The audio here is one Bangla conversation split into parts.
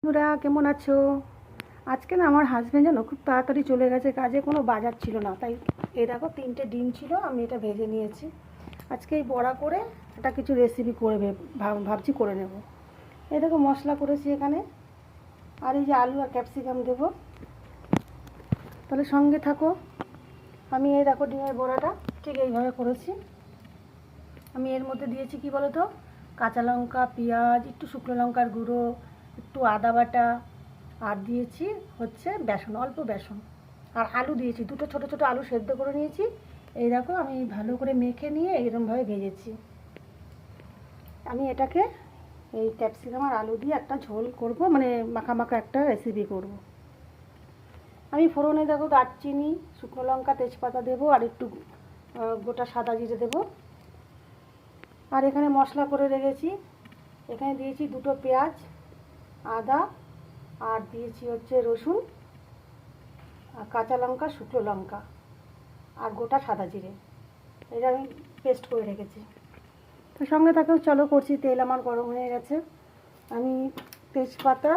বন্ধুরা কেমন আছো? আজকে না আমার হাজব্যান্ড জানো খুব তাড়াতাড়ি চলে গেছে কাজে, কোনো বাজার ছিল না, তাই এই দেখো 3টে ডিম ছিল, আমি এটা ভেজে নিয়েছি। আজকে এই বড়া করে একটা কিছু রেসিপি করে ভাবছি করে নেব। এই দেখো মশলা করেছি এখানে, আর এই যে আলু আর ক্যাপসিকাম দেবো, তাহলে সঙ্গে থাকো। আমি এই দেখো ডিমের বড়াটা ঠিক এইভাবে করেছি। আমি এর মধ্যে দিয়েছি কি বলো তো, কাঁচা লঙ্কা, পেঁয়াজ, একটু শুকনো লঙ্কার গুঁড়ো, একটু আদা বাটা, আর দিয়েছি হচ্ছে বেসন, অল্প বেসন, আর আলু দিয়েছি, দুটো ছোটো ছোটো আলু সেদ্ধ করে নিয়েছি। এই দেখো আমি ভালো করে মেখে নিয়ে এরকমভাবে ভেজেছি। আমি এটাকে এই ক্যাপসিকাম আর আলু দিয়ে একটা ঝোল করব, মানে মাখা মাখা একটা রেসিপি করব। আমি ফোড়নে দেখো দারচিনি, শুকনো লঙ্কা, তেজপাতা দেবো, আর একটু গোটা সাদা জিরে দেবো। আর এখানে মশলা করে রেখেছি, এখানে দিয়েছি দুটো পেঁয়াজ, আদা, আর দিয়েছি হচ্ছে রসুন, আর কাঁচা লঙ্কা, শুকনো লঙ্কা, আর গোটা সাদা জিরে। এটা আমি পেস্ট করে রেখেছি। তো সঙ্গে থাকেও চলো করছি। তেল আমার গরম হয়ে গেছে, আমি তেজপাতা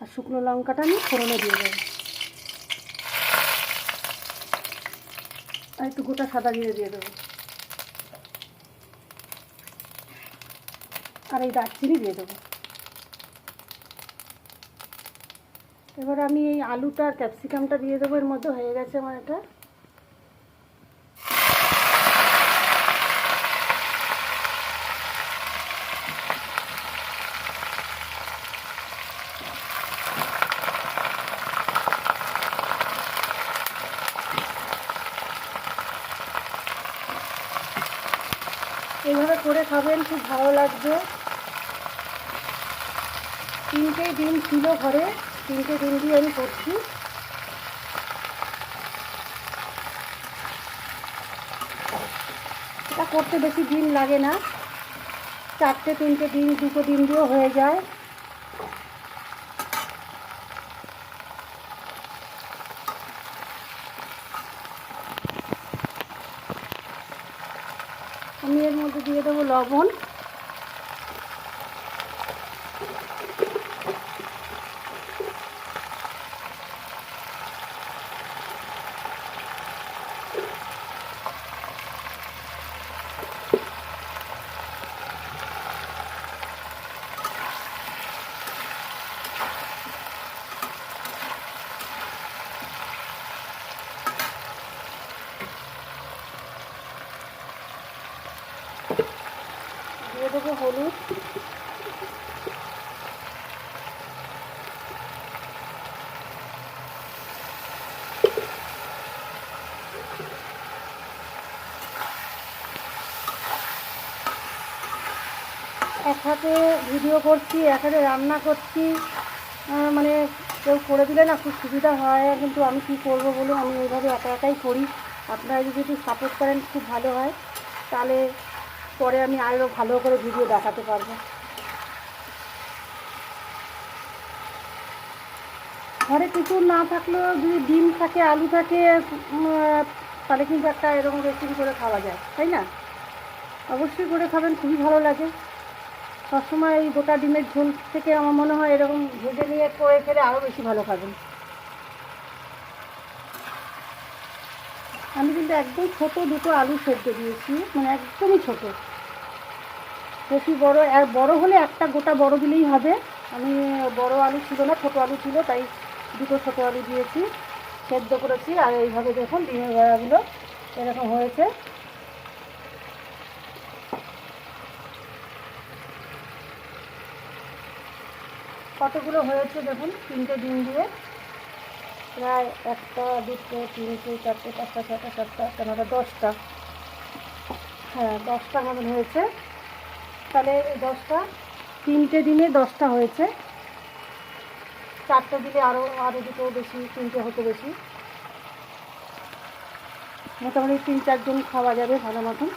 আর শুকনো লঙ্কাটা আমি ফোড়নে দিয়ে দেবো, আর একটু গোটা সাদা জিরে দিয়ে দেবো, আর এই দারচিনি দিয়ে দেবো। এবার আমি এই আলুটা আর ক্যাপসিকামটা দিয়ে দেবো, এর মধ্যে হয়ে গেছে আমার এটা। এইভাবে করে খাবেন, খুব ভালো লাগবে। 3টে ডিম ছিল ঘরে, 3টে ডিম দিয়ে আমি করছি। এটা করতে বেশি ডিম লাগে না, 3টে ডিম, 2টো ডিম দিয়েও হয়ে যায়। আমি এর মধ্যে দিয়ে দেবো লবণ, দিয়ে দেবো হলুদ, এক হাতে ভিডিও করছি, এক হাতে রান্না করছি, মানে কেউ করে দিলে না খুব সুবিধা হয়, কিন্তু আমি কি করব বলুন, আমি এইভাবে একা একাই করি। আপনারা যদি একটু সাপোর্ট করেন খুব ভালো হয়, তাহলে পরে আমি আরও ভালো করে ভিডিও দেখাতে পারবো। ঘরে কিছু না থাকলেও যদি ডিম থাকে, আলু থাকে, তাহলে কিন্তু একটা এরকম রেসিপি করে খাওয়া যায়, তাই না? অবশ্যই করে খাবেন, খুবই ভালো লাগে। সবসময় এই গোটা ডিমের ঝোল থেকে আমার মনে হয় এরকম ভেজে নিয়ে করে খেলে আরও বেশি ভালো খাবেন। আমি কিন্তু একদম ছোটো দুটো আলু সেদ্ধ দিয়েছি, মানে একদমই ছোটো, বেশি বড়, আর বড় হলে একটা গোটা বড় দিলেই হবে। আমি বড় আলু ছিল না, ছোটো আলু ছিল, তাই দুটো ছোটো আলু দিয়েছি, সেদ্ধ করেছি। আর এইভাবে দেখুন ডিমের বড়াগুলো এরকম হয়েছে। কতগুলো হয়েছে দেখুন, 3টে ডিম দিয়ে প্রায় 1টা 2টো 3টে 4টে 5টা 6টা 7টা 8টা 9টা 10টা, হ্যাঁ 10টার মতন হয়েছে। তাহলে 10টা, 3টে ডিমে 10টা হয়েছে। 4টে দিলে আরও আরও দুটো বেশি, 3টে হতো বেশি, মোটামুটি 3-4 জন খাওয়া যাবে ভালো মতন।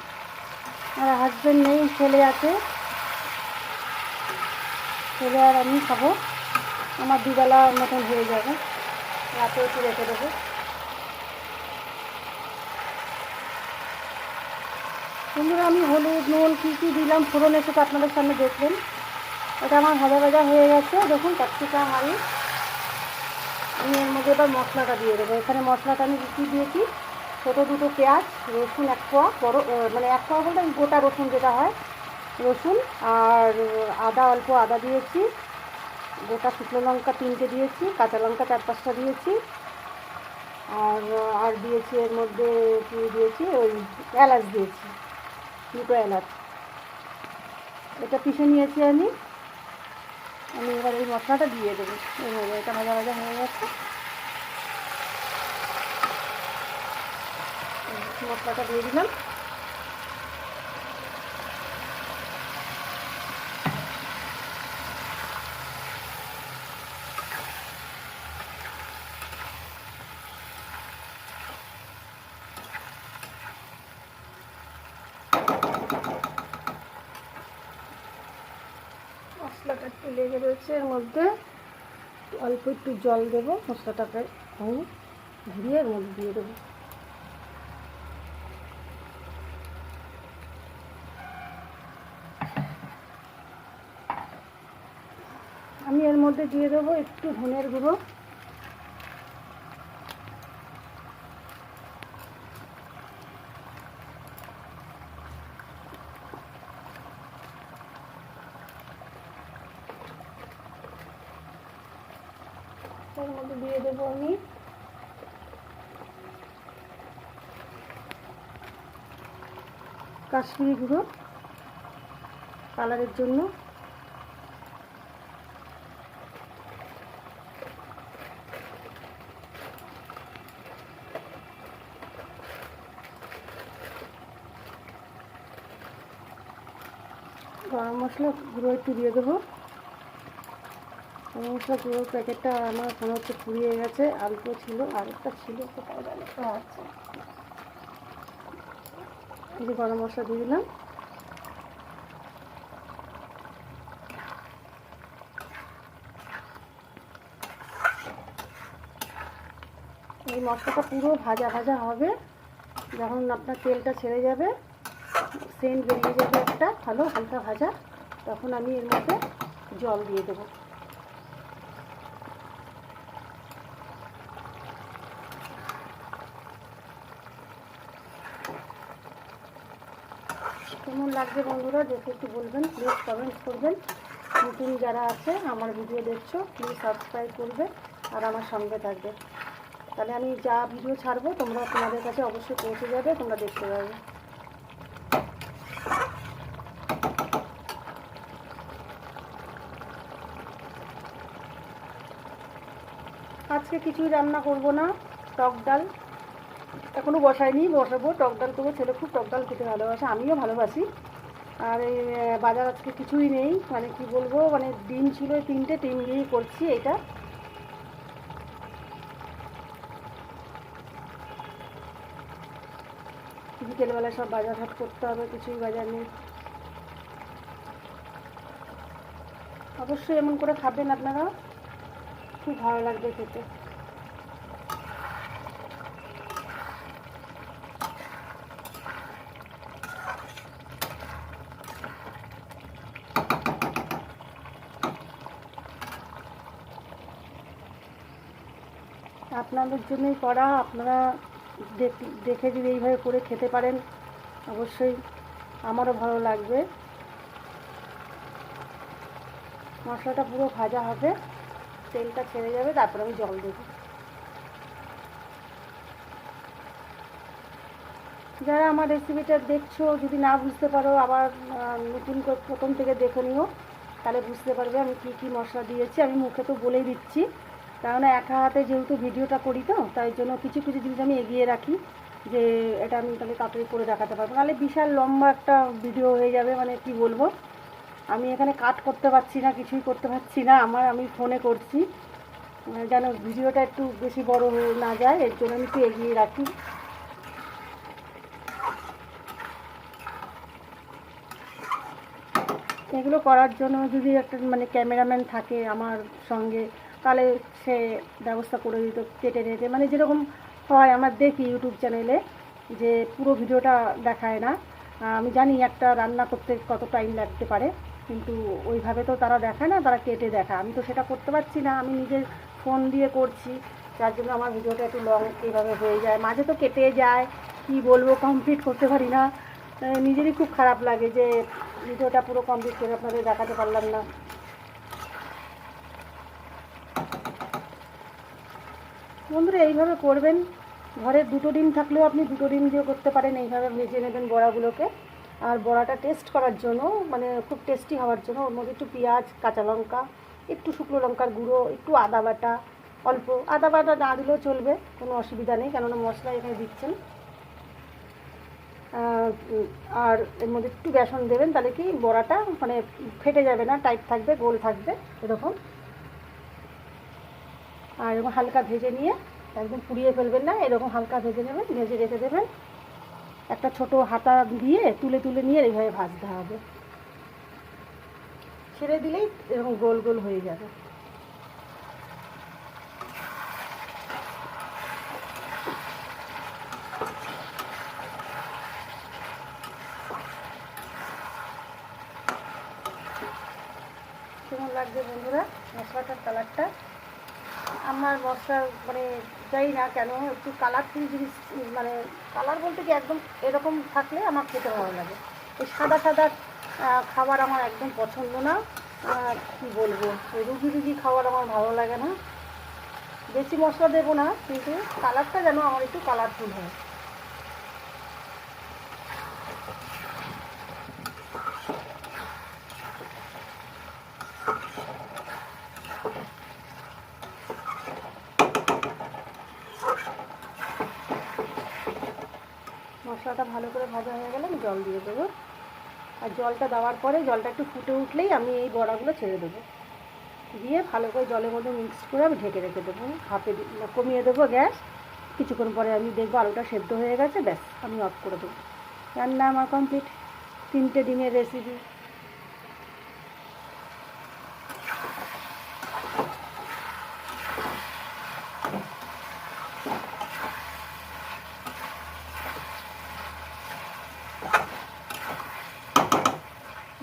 আর হাজব্যান্ড নেই, ছেলে আছে, ছেলে আর আমি খাবো, আমার দুবেলা মতন হয়ে যাবে, রাতে একটু রেখে দেবো। বন্ধুরা আমি হলুদ নুন কী কী দিলাম ফোড়নে, সেটা আপনাদের সামনে দেখলেন। এটা আমার ভাজা ভাজা হয়ে গেছে। দেখুন ক্যাপসিকাম আলু। আমি এর মধ্যে এবার মশলাটা দিয়ে দেবো। এখানে মশলাটা আমি কী দিয়েছি, ছোটো দুটো পেঁয়াজ, রসুন 1 কোয়া, বড়ো মানে 1 কোয়া বলতে গোটা রসুন যেটা হয়, রসুন আর আদা, অল্প আদা দিয়েছি, গোটা শুকনো লঙ্কা 3টে দিয়েছি, কাঁচা লঙ্কা 4-5টা দিয়েছি, আর আর দিয়েছি এর মধ্যে কী দিয়েছি, ওই এলাচ দিয়েছি, 2টো এলাচ। এটা পিষে নিয়েছি আমি। এবার এই মশলাটা দিয়ে দেবো এর মধ্যে। এটা ভাজা ভাজা হয়ে গেছে, মশলাটা দিয়ে দিলাম। মশলাটা একটু লেগে রয়েছে, এর মধ্যে অল্প একটু জল দেবো, মশলাটাকে আমি ঘুরিয়ে এর মধ্যে দিয়ে দেবো। আমি এর মধ্যে দিয়ে দেবো একটু ধনের গুঁড়ো, এর মধ্যে দিয়ে দেবো আমি কাশ্মীরি গুঁড়ো কালারের জন্য, গরম মশলা গুঁড়ো একটু দিয়ে দেবো। গরম মশলা গুঁড়োর প্যাকেটটা আমার মনে হচ্ছে ফুরিয়ে গেছে, অল্প ছিল, আরেকটা ছিল, কোথায় গেল? আচ্ছা, এই যে গরম মশলা দিয়ে দিলাম। এই মশলাটা পুরো ভাজা ভাজা হবে, যখন আপনার তেলটা ছেড়ে যাবে, সেন্ট বেরিয়ে যাবে একটা ভালো হালকা ভাজা, তখন আমি এর মধ্যে জল দিয়ে দেবো। কেমন লাগছে বন্ধুরা দেখে একটু বলবেন, প্লিজ কমেন্ট করবেন। নতুন যারা আছে আমার ভিডিও দেখছো প্লিজ সাবস্ক্রাইব করবে আর আমার সঙ্গে থাকবে, তাহলে আমি যা ভিডিও ছাড়বো তোমাদের কাছে অবশ্যই পৌঁছে যাবে, তোমরা দেখতে পাবে। আজকে কিছুই রান্না করব না, টক ডাল এখনও বসাইনি, বসাবো। টক ডাল করবো, ছেলে খুব টক ডাল খেতে ভালোবাসে, আমিও ভালোবাসি। আর এই বাজার আজকে কিছুই নেই, মানে কি বলবো, মানে ডিম ছিল 3টে, ডিম দিয়েই করছি এটা। বিকেলবেলা সব বাজার হাট করতে হবে, কিছুই বাজার নেই। অবশ্যই এমন করে খাবেন আপনারা, খুব ভালো লাগবে খেতে। আপনাদের জন্যই করা, আপনারা দেখে যদি এইভাবে করে খেতে পারেন অবশ্যই আমারও ভালো লাগবে। মশলাটা পুরো ভাজা হবে, তেলটা ছেড়ে যাবে, তারপর আমি জল দেবো। যারা আমার রেসিপিটা দেখছো, যদি না বুঝতে পারো আবার নতুন করে প্রথম থেকে দেখে নিও, তাহলে বুঝতে পারবে আমি কী কী মশলা দিয়েছি। আমি মুখে তো বলেই দিচ্ছি, কারণ একা হাতে যেহেতু ভিডিওটা করি, তো তাই জন্য কিছু কিছু জিনিস আমি এগিয়ে রাখি, যে এটা আমি তাহলে তাড়াতাড়ি করে দেখাতে পারবো, নাহলে বিশাল লম্বা একটা ভিডিও হয়ে যাবে। মানে কি বলবো, আমি এখানে কাট করতে পারছি না, কিছুই করতে পারছি না, আমি ফোনে করছি, যেন ভিডিওটা একটু বেশি বড় হয়ে না যায়, এর জন্য আমি একটু এগিয়ে রাখি। এগুলো করার জন্য যদি একটা মানে ক্যামেরাম্যান থাকে আমার সঙ্গে, তাহলে সে ব্যবস্থা করে দিত কেটে কেটে, মানে যেরকম হয় আমার দেখি ইউটিউব চ্যানেলে, যে পুরো ভিডিওটা দেখায় না। আমি জানি একটা রান্না করতে কত টাইম লাগতে পারে, কিন্তু ওইভাবে তো তারা দেখায় না, তারা কেটে দেখায়। আমি তো সেটা করতে পারছি না, আমি নিজের ফোন দিয়ে করছি, যার জন্য আমার ভিডিওটা একটু লং এইভাবে হয়ে যায়, মাঝে তো কেটে যায়, কি বলবো, কমপ্লিট করতে পারি না। নিজেরই খুব খারাপ লাগে যে ভিডিওটা পুরো কমপ্লিট করে আপনাদের দেখাতে পারলাম না। বন্ধুরা এইভাবে করবেন, ঘরে দুটো ডিম থাকলেও আপনি দুটো ডিম দিয়ে করতে পারেন। এইভাবে ভেজে নেবেন বড়াগুলোকে। আর বড়াটা টেস্ট করার জন্য, মানে খুব টেস্টি হওয়ার জন্য, ওর মধ্যে একটু পেঁয়াজ, কাঁচা লঙ্কা, একটু শুকনো লঙ্কার গুঁড়ো, একটু আদা বাটা, অল্প আদা বাটা না দিলেও চলবে, কোনো অসুবিধা নেই, কেননা মশলা এখানে দিচ্ছেন। আর এর মধ্যে একটু বেসন দেবেন, তাহলে কি বড়াটা মানে ফেটে যাবে না, টাইট থাকবে, গোল থাকবে এরকম। আর এরকম হালকা ভেজে নিয়ে, একদম পুড়িয়ে ফেলবেন না, এরকম হালকা ভেজে নেবেন, ভেজে রেখে দেবেন। একটা ছোট হাতা দিয়ে তুলে তুলে নিয়ে এইভাবে ভাজতে হবে, ছেড়ে দিলেই এরকম গোল গোল হয়ে যাবে। কেমন লাগবে বন্ধুরা মশলাটার কালারটা? আমার মশলা মানে যাই না কেন, একটু কালারফুল জিনিস, মানে কালার বলতে কি একদম এরকম থাকলে আমার খেতে ভালো লাগে। এই সাদা সাদা খাবার আমার একদম পছন্দ না। কী বলবো, রুগী রুগী খাবার আমার ভালো লাগে না। বেশি মশলা দেবো না, কিন্তু কালারটা যেন আমার একটু কালারফুল হয়। মশলাটা ভালো করে ভাজা হয়ে গেলে আমি জল দিয়ে দেবো। আর জলটা দেওয়ার পরে জলটা একটু ফুটে উঠলেই আমি এই বড়াগুলো ছেড়ে দেবো, দিয়ে ভালো করে জলের মধ্যে মিক্স করে আমি ঢেকে রেখে দেবো, ভাপে কমিয়ে দেবো গ্যাস। কিছুক্ষণ পরে আমি দেখবো আলুটা সেদ্ধ হয়ে গেছে, ব্যাস আমি অফ করে দেবো। রান্না আমার কমপ্লিট, 3টে ডিমের রেসিপি।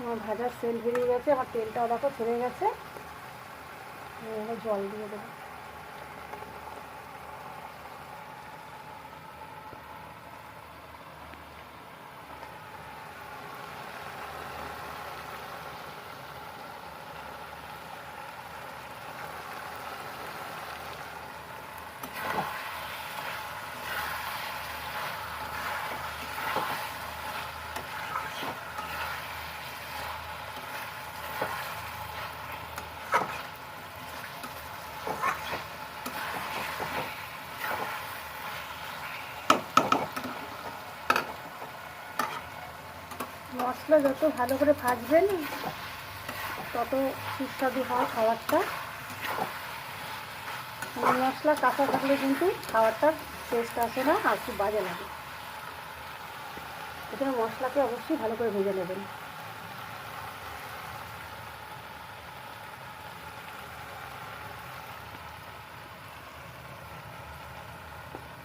আমার ভাজার সেল বেরিয়ে গেছে, আমার তেলটাও দেখো ছেড়ে গেছে। এবার জল দিয়ে দেবো। মশলা যত ভালো করে ভাজবেন তত সুস্বাদু হয় খাবারটা। মশলা কাঁচা থাকলে কিন্তু খাবারটার টেস্ট আসে না, আর খুব বাজে লাগে। এখানে মশলাকে অবশ্যই ভালো করে ভেজে নেবেন।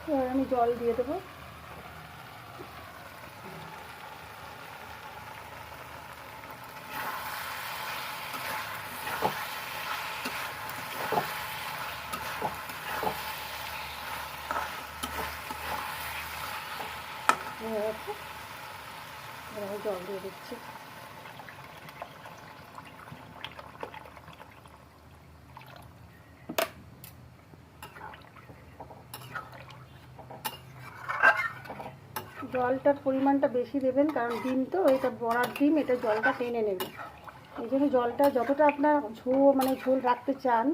এবার আমি জল দিয়ে দেবো। হয়ে গেছে, এবার জল দিয়ে দিচ্ছি। জলটার পরিমাণটা বেশি দেবেন, কারণ ডিম তো এটা বড়ার ডিম, এটা জলটা টেনে নেবে। এই জন্য জলটা যতটা আপনার ঝোল রাখতে চান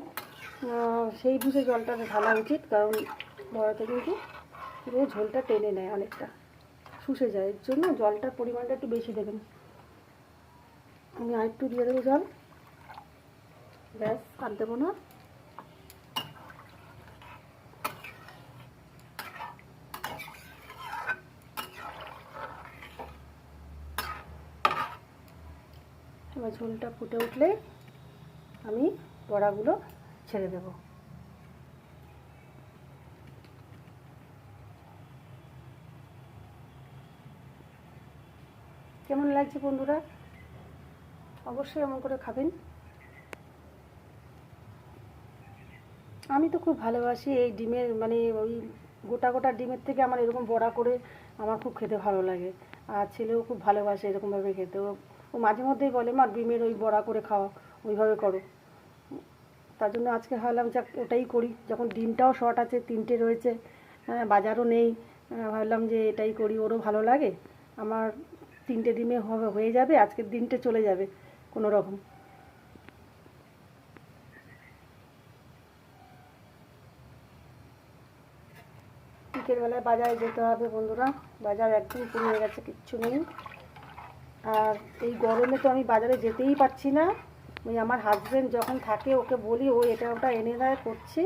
সেই বুঝে জলটা ঢালা উচিত, কারণ বড়াতে কিন্তু পুরো ঝোলটা টেনে নেয়, অনেকটা শুষে যায়, এর জন্য জলটার পরিমাণটা একটু বেশি দেবেন। আমি আরেকটু দিয়ে দেবো জল, ব্যাস আর দেবো না। এবার ঝোলটা ফুটে উঠলে আমি বড়াগুলো ছেড়ে দেব। কেমন লাগছে বন্ধুরা? অবশ্যই এমন করে খাবেন। আমি তো খুব ভালোবাসি এই ডিমের মানে ওই গোটা গোটা ডিমের থেকে আমার এরকম বড়া করে আমার খুব খেতে ভালো লাগে। আর ছেলেও খুব ভালোবাসে এরকমভাবে খেতে। ও ও মাঝে মধ্যেই বলে, মা ডিমের ওই বড়া করে খাওয়া, ওইভাবে করো। তার জন্য আজকে ভাবলাম যাক ওটাই করি, যখন ডিমটাও শর্ট আছে, 3টে রয়েছে, বাজারও নেই, ভাবলাম যে এটাই করি, ওরও ভালো লাগে। আমার 3টে ডিমে হয়ে যাবে, আজকের দিনটা চলে যাবে কোনো রকম। বিকেলবেলায় বাজারে যেতে হবে বন্ধুরা, বাজার একদম কমে গেছে, কিচ্ছু নেই। আর এই গরমে তো আমি বাজারে যেতেই পারছি না। ওই আমার হাজব্যান্ড যখন থাকে ওকে বলি, ও এটা ওটা এনে দেয়, করছি।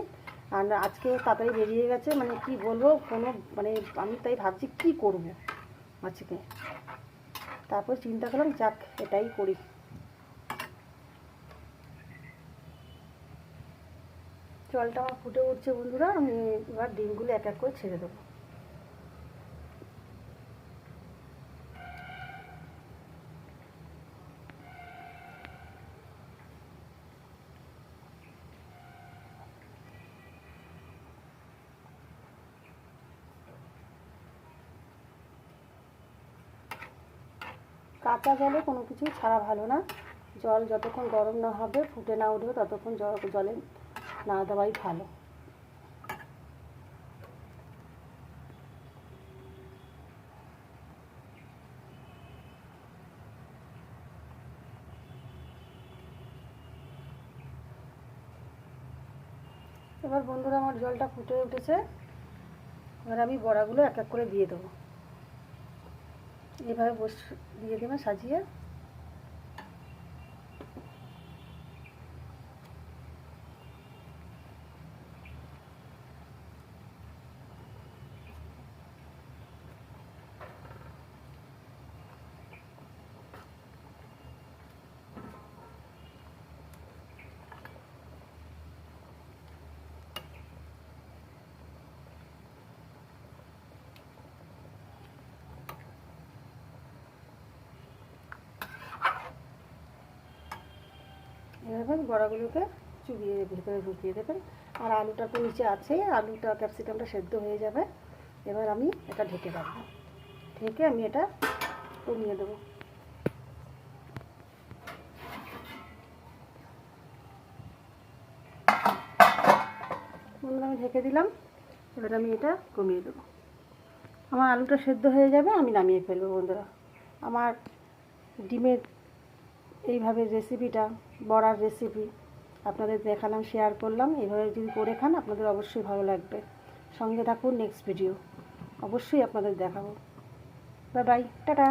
আর আজকেও তাড়াতাড়ি বেরিয়ে গেছে, মানে কি বলবো, কোনো মানে আমি তাই ভাবছি কি করব আজকে। তারপর চিন্তা করলাম যাক এটাই করি। জলটা আমার ফুটে উঠছে বন্ধুরা, আমি এবার ডিমগুলো এক এক করে ছেড়ে দেবো। কাঁচা জলে কোনো কিছুই ছাড়া ভালো না। জল যতক্ষণ গরম না হবে, ফুটে না উঠবে, ততক্ষণ জলে না দেওয়াই ভালো। এবার বন্ধুরা আমার জলটা ফুটে উঠেছে, এবার আমি বড়াগুলো এক এক করে দিয়ে দেবো। এইভাবে দিয়ে দেবেন সাজিয়ে। এভাবে বড়াগুলোকে চুবিয়ে ভেতরে ঢুকিয়ে দেবেন। আর আলুটা তো নিচে আছেই, আলুটা ক্যাপসিকামটা সেদ্ধ হয়ে যাবে। এবার আমি এটা ঢেকে রাখবো, ঢেকে আমি এটা কমিয়ে দেবো। বন্ধুরা আমি ঢেকে দিলাম, এবার আমি এটা কমিয়ে দেবো। আমার আলুটা সেদ্ধ হয়ে যাবে, আমি নামিয়ে ফেলবো বন্ধুরা। আমার ডিমের এইভাবে রেসিপিটা, বড়ার রেসিপি আপনাদের দেখালাম, শেয়ার করলাম। এইভাবে যদি করে খান আপনাদের অবশ্যই ভালো লাগবে। সঙ্গে থাকুন, নেক্সট ভিডিও অবশ্যই আপনাদের দেখাবো। Bye bye, tata.